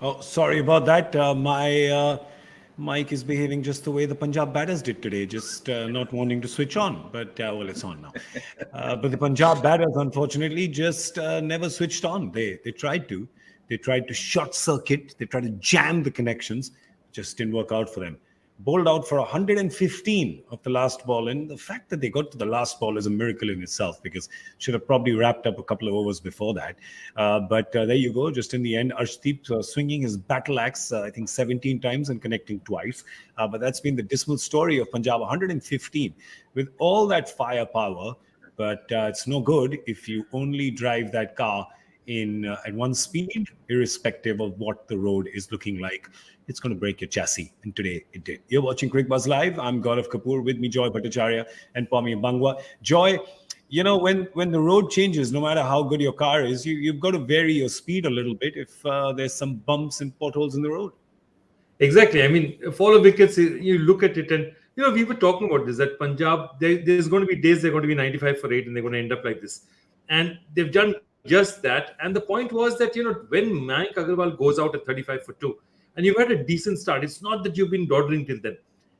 Oh, sorry about that. My mic is behaving just the way the Punjab batters did today, just not wanting to switch on. But well, it's on now. But the Punjab batters, unfortunately, just never switched on. They tried to. They tried to short circuit. They tried to jam the connections. Just didn't work out for them. Bowled out for 115 of the last ball. And the fact that they got to the last ball is a miracle in itself because should have probably wrapped up a couple of overs before that. But there you go. Just in the end, Arshdeep swinging his battle axe, I think 17 times and connecting twice. But that's been the dismal story of Punjab, 115 with all that firepower. But it's no good if you only drive that car in at one speed, irrespective of what the road is looking like. It's going to break your chassis. And today it did. You're watching Cricbuzz Live. I'm Gaurav Kapur. With me, Joy Bhattacharya and Pommie Mbangwa. Joy, you know, when the road changes, no matter how good your car is, you've got to vary your speed a little bit if there's some bumps and potholes in the road. Exactly. I mean, follow wickets, you look at it and, we were talking about this, that Punjab, there's going to be days they're going to be 95 for 8 and they're going to end up like this. And they've done just that. And the point was that, when Mayank Agarwal goes out at 35 for 2 and you've had a decent start, it's not that you've been doddering till then.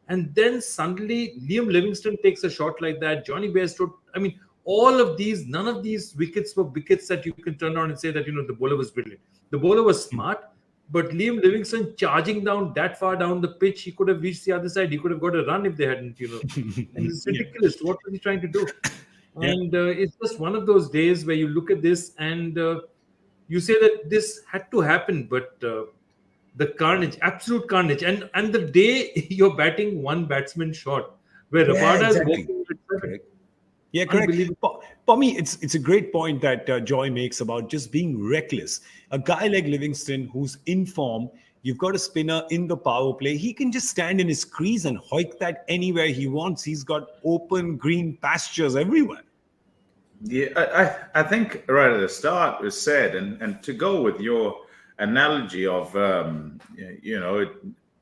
And then suddenly Liam Livingstone takes a shot like that. Johnny Bairstow, all of these, none of these wickets were wickets that you can turn around and say that, the bowler was brilliant. The bowler was smart. But Liam Livingstone charging down that far down the pitch, he could have reached the other side. He could have got a run if they hadn't, And it's ridiculous. What was he trying to do? And it's just one of those days where you look at this and you say that this had to happen. But the carnage, absolute carnage. And the day you're batting one batsman short, where Rabada is walking with Correct. Yeah, correct. For me, it's a great point that Joy makes about just being reckless. A guy like Livingston, who's in form, you've got a spinner in the power play. He can just stand in his crease and hoik that anywhere he wants. He's got open green pastures everywhere. Yeah, I think right at the start was said, and to go with your analogy of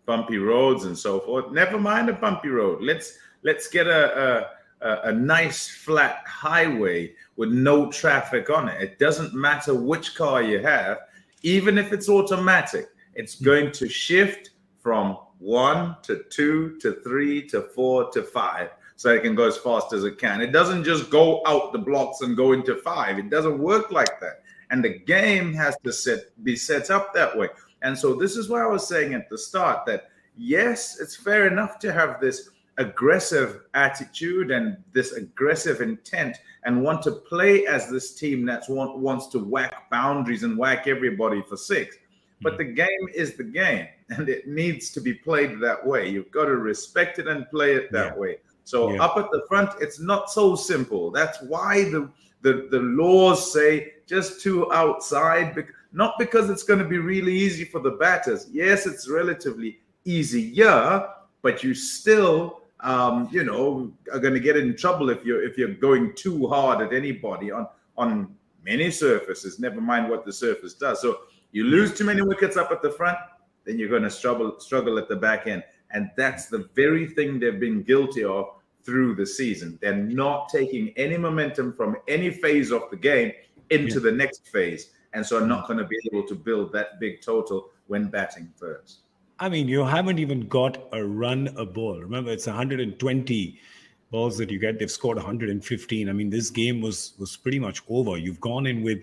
bumpy roads and so forth. Never mind a bumpy road. Let's get a nice flat highway with no traffic on it. It doesn't matter which car you have, even if it's automatic, it's going to shift from 1 to 2 to 3 to 4 to 5 so it can go as fast as it can. It doesn't just go out the blocks and go into 5. It doesn't work like that. And the game has to be set up that way. And so this is why I was saying at the start that, yes, it's fair enough to have this aggressive attitude and this aggressive intent and want to play as this team that wants to whack boundaries and whack everybody for 6. But the game is the game and it needs to be played that way. You've got to respect it and play it that way. So up at the front, it's not so simple. That's why the laws say just 2 outside, not because it's going to be really easy for the batters. Yes, it's relatively easier, but you still are going to get in trouble if you're going too hard at anybody on many surfaces, never mind what the surface does. So you lose too many wickets up at the front, then you're going to struggle at the back end. And that's the very thing they've been guilty of through the season. They're not taking any momentum from any phase of the game into the next phase. And so are not going to be able to build that big total when batting first. I mean, you haven't even got a run a ball. Remember, it's 120 balls that you get. They've scored 115. I mean, this game was pretty much over. You've gone in with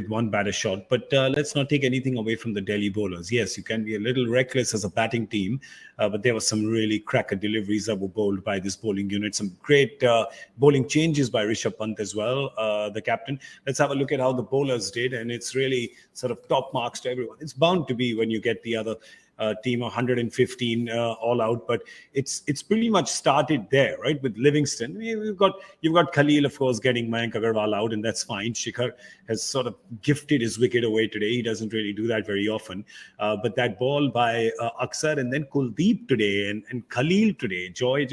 one batter shot. But let's not take anything away from the Delhi bowlers. Yes, you can be a little reckless as a batting team, but there were some really cracker deliveries that were bowled by this bowling unit. Some great bowling changes by Rishabh Pant as well, the captain. Let's have a look at how the bowlers did, and it's really sort of top marks to everyone. It's bound to be when you get the other team 115 all out, but it's pretty much started there, right? With Livingston, you've got Khalil, of course, getting Mayank Agarwal out, and that's fine. Shikhar has sort of gifted his wicket away today. He doesn't really do that very often, but that ball by Aksar and then Kuldeep today and Khalil today, Joy,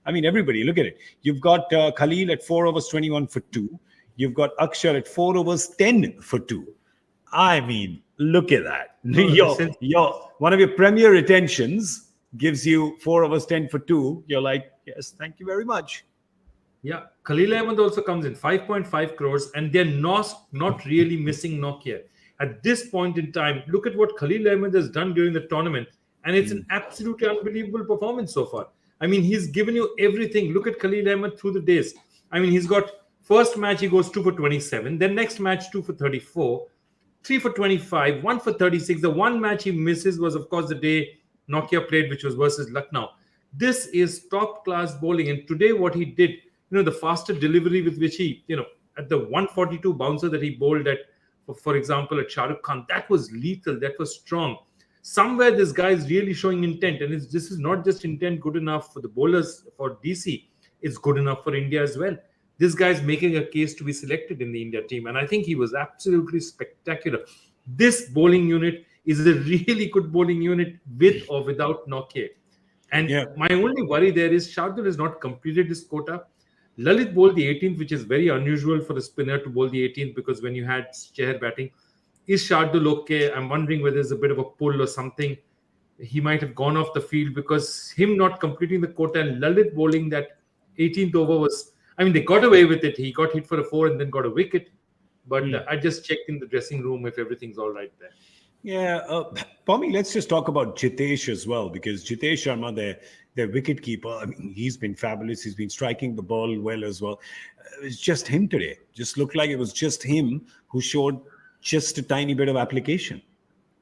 everybody, look at it. You've got Khalil at 4 overs 21 for 2. You've got Akshar at 4 overs 10 for 2. I mean, look at that. One of your premier retentions gives you 4 overs 10 for 2. You're like, yes, thank you very much. Yeah, Khalil Ahmed also comes in 5.5 crores, and they're not really missing knock here. At this point in time, look at what Khalil Ahmed has done during the tournament, and it's an absolutely unbelievable performance so far. I mean, he's given you everything. Look at Khalil Ahmed through the days. I mean, he's got first match, he goes 2 for 27. Then next match, 2 for 34. 3 for 25, 1 for 36. The one match he misses was, of course, the day Nokia played, which was versus Lucknow. This is top-class bowling. And today what he did, the faster delivery with which he, at the 142 bouncer that he bowled at, for example, at Shah Rukh Khan, that was lethal. That was strong. Somewhere this guy is really showing intent. And this is not just intent good enough for the bowlers, for DC. It's good enough for India as well. This guy's making a case to be selected in the India team. And I think he was absolutely spectacular. This bowling unit is a really good bowling unit with or without Nokia. And my only worry there is Shardul has not completed his quota. Lalit bowled the 18th, which is very unusual for a spinner to bowl the 18th, because when you had Chahar batting, is Shardul okay? I'm wondering whether there's a bit of a pull or something. He might have gone off the field, because him not completing the quota and Lalit bowling that 18th over was... I mean, they got away with it. He got hit for a 4 and then got a wicket. But I just checked in the dressing room if everything's all right there. Yeah. Pommie, let's just talk about Jitesh as well, because Jitesh Sharma, their wicket keeper, I mean, he's been fabulous. He's been striking the ball well as well. It's just him today. Just looked like it was just him who showed just a tiny bit of application.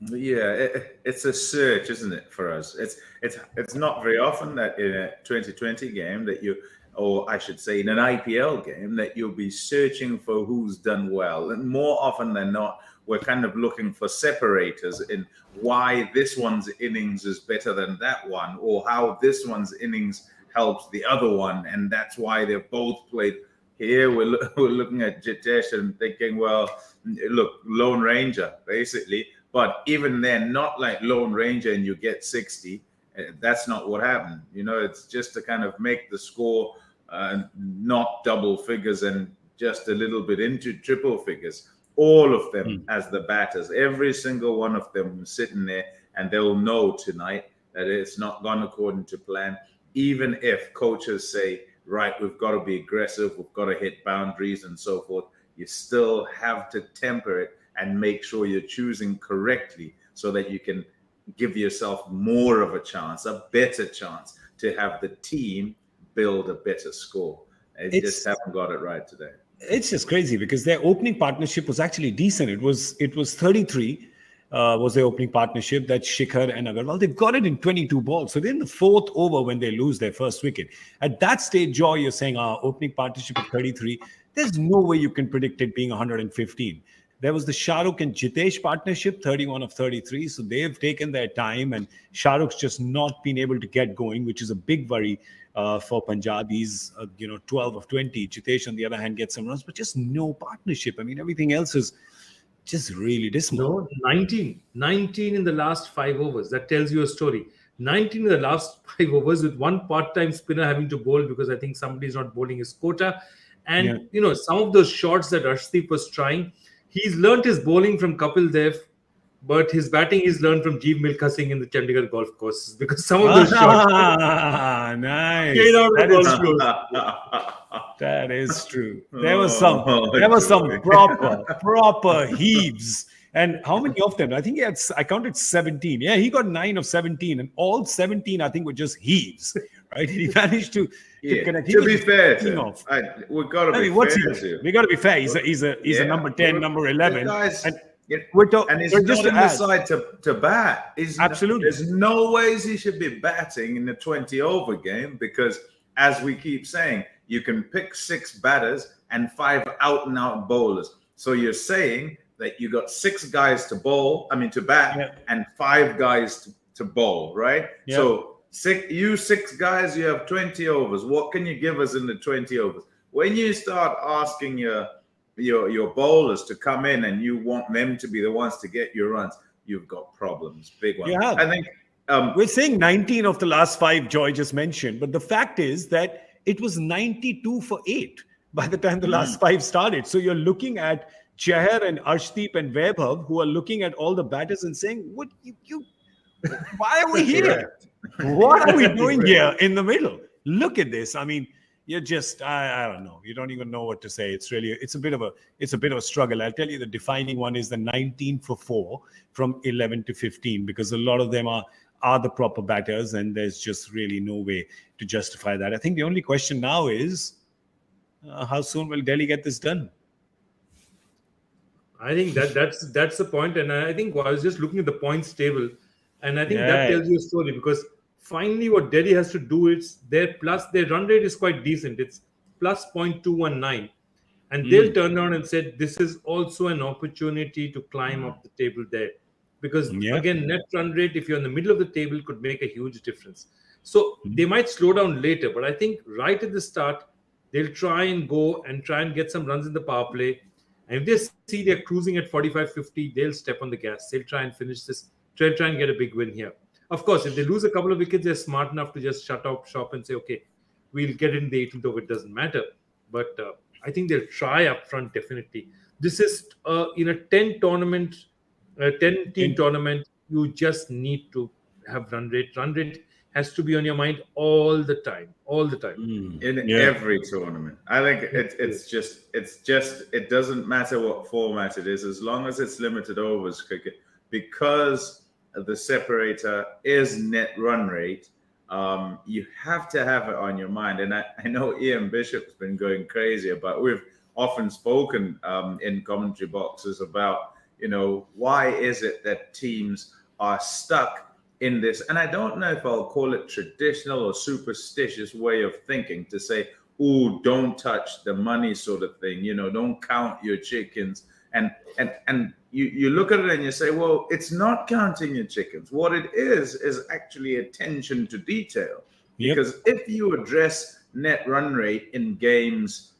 Yeah, it's a search, isn't it, for us? It's not very often that in a 2020 game that you... or I should say in an IPL game, that you'll be searching for who's done well. And more often than not, we're kind of looking for separators in why this one's innings is better than that one, or how this one's innings helps the other one. And that's why they've both played. Here we're looking at Jitesh and thinking, well, look, Lone Ranger, basically. But even then, not like Lone Ranger and you get 60. That's not what happened. It's just to kind of make the score not double figures and just a little bit into triple figures. All of them as the batters, every single one of them sitting there, and they'll know tonight that it's not gone according to plan. Even if coaches say, right, we've got to be aggressive, we've got to hit boundaries and so forth, you still have to temper it and make sure you're choosing correctly so that you can give yourself more of a chance, a better chance to have the team build a better score. They just haven't got it right today. It's just crazy because their opening partnership was actually decent. It was 33 was their opening partnership. That's Shikhar and Agarwal. They've got it in 22 balls. So they're in the fourth over when they lose their first wicket. At that stage, Joy, you're saying our opening partnership at 33. There's no way you can predict it being 115. There was the Shah Rukh and Jitesh partnership, 31 of 33. So they've taken their time, and Shah Rukh's just not been able to get going, which is a big worry for Punjab. He's 12 of 20. Jitesh, on the other hand, gets some runs, but just no partnership. I mean, everything else is just really dismal. No, 19 in the last 5 overs. That tells you a story. 19 in the last 5 overs with one part-time spinner having to bowl because I think somebody's not bowling his quota. And, some of those shots that Arshdeep was trying, he's learnt his bowling from Kapil Dev, but his batting he's learned from Jeev Milkha Singh in the Chandigarh golf courses, because some of those shots... Nice. That is true. There was some proper heaves. And how many of them? I think I counted 17. Yeah, he got 9 of 17, and all 17, I think, were just heaves. Right? He managed to connect. To be fair, we've got to be fair. We got to be fair. He's a number 10, number 11. And he's not in the side to bat. Absolutely. There's no ways he should be batting in the 20-over game, because, as we keep saying, you can pick 6 batters and 5 out-and-out bowlers. So you're saying that you got 6 guys to bat, and 5 guys to bowl, right? Yep. So 6 guys, you have 20 overs. What can you give us in the 20 overs? When you start asking your bowlers to come in and you want them to be the ones to get your runs, you've got problems, big ones. Yeah. I think we're saying 19 of the last 5 Joy just mentioned, but the fact is that it was 92 for 8 by the time the last 5 started. So you're looking at Chahar and Arshdeep and Vaibhav, who are looking at all the batters and saying, "What why are we here? What are we doing here in the middle? Look at this." I mean, you're just I don't know. You don't even know what to say. It's a bit of a struggle. I'll tell you the defining one is the 19 for 4 from 11 to 15, because a lot of them are the proper batters, and there's just really no way to justify that. I think the only question now is how soon will Delhi get this done? I think that's the point, and I think I was just looking at the points table, and I think that tells you a story, because finally what Delhi has to do is their run rate is quite decent. It's plus 0.219, and they'll turn around and say this is also an opportunity to climb up the table there, because again, net run rate, if you're in the middle of the table, could make a huge difference. So they might slow down later, but I think right at the start they'll try and get some runs in the power play. And if they see they're cruising at 45-50, they'll step on the gas. They'll try and finish this. They'll try and get a big win here. Of course, if they lose a couple of wickets, they're smart enough to just shut up shop and say, okay, we'll get in the 18th over. It doesn't matter. But I think they'll try up front, definitely. This is in a 10-team tournament, you just need to have run rate. Run rate has to be on your mind all the time. In every tournament. I think it's just it doesn't matter what format it is, as long as it's limited overs cricket, because the separator is net run rate. You have to have it on your mind. And I know Ian Bishop's been going crazy about, we've often spoken in commentary boxes about, why is it that teams are stuck in this, and I don't know if I'll call it traditional or superstitious way of thinking, to say, oh, don't touch the money sort of thing, don't count your chickens. And you look at it and you say, well, it's not counting your chickens. What it is actually attention to detail. Because if you address net run rate in games,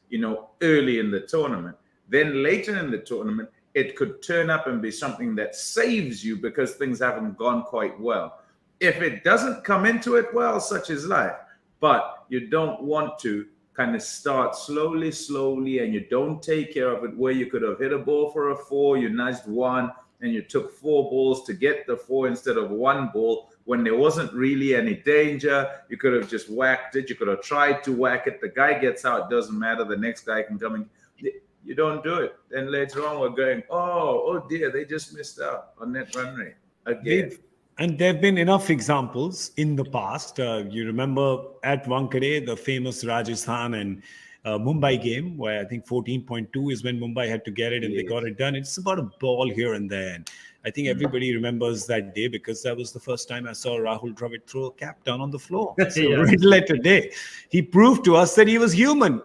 early in the tournament, then later in the tournament, it could turn up and be something that saves you because things haven't gone quite well. If it doesn't come into it well, such is life. But you don't want to kind of start slowly, and you don't take care of it, where you could have hit a ball for a 4, you nudged 1, and you took 4 balls to get the 4 instead of 1 ball when there wasn't really any danger. You could have just whacked it. You could have tried to whack it. The guy gets out, doesn't matter. The next guy can come in. You don't do it. Then later on, we're going, oh dear, they just missed out on net run rate again. And there have been enough examples in the past. You remember at Wankhede, the famous Rajasthan and Mumbai game, where I think 14.2 is when Mumbai had to get it, and they got it done. It's about a ball here and there. And I think everybody remembers that day, because that was the first time I saw Rahul Dravid throw a cap down on the floor. So red letter day. He proved to us that he was human.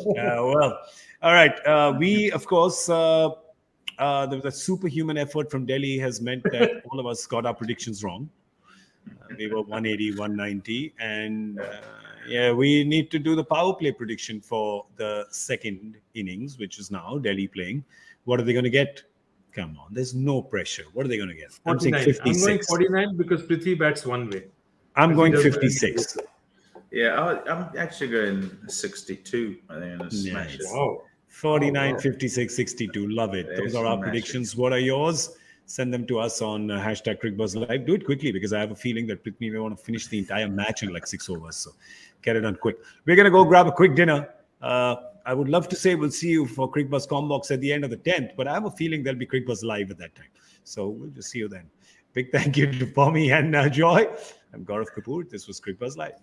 Well, all right. We, of course, the superhuman effort from Delhi has meant that all of us got our predictions wrong. We were 180, 190. And we need to do the power play prediction for the second innings, which is now Delhi playing. What are they going to get? Come on, there's no pressure. What are they going to get? 49. I'm going 49 because Prithvi bats one way. I'm going 56. Yeah, I'm actually going 62. I think I'm going to smash it. Wow. 49, 56, 62. Love it. Those are our predictions. What are yours? Send them to us on hashtag Cricbuzz Live. Do it quickly, because I have a feeling that Prithvi may want to finish the entire match in like 6 overs. So get it done quick. We're going to go grab a quick dinner. I would love to say we'll see you for Cricbuzz Combox at the end of the 10th, but I have a feeling there'll be Cricbuzz Live at that time. So we'll just see you then. Big thank you to Pommie and Joy. I'm Gaurav Kapur. This was Cricbuzz Live.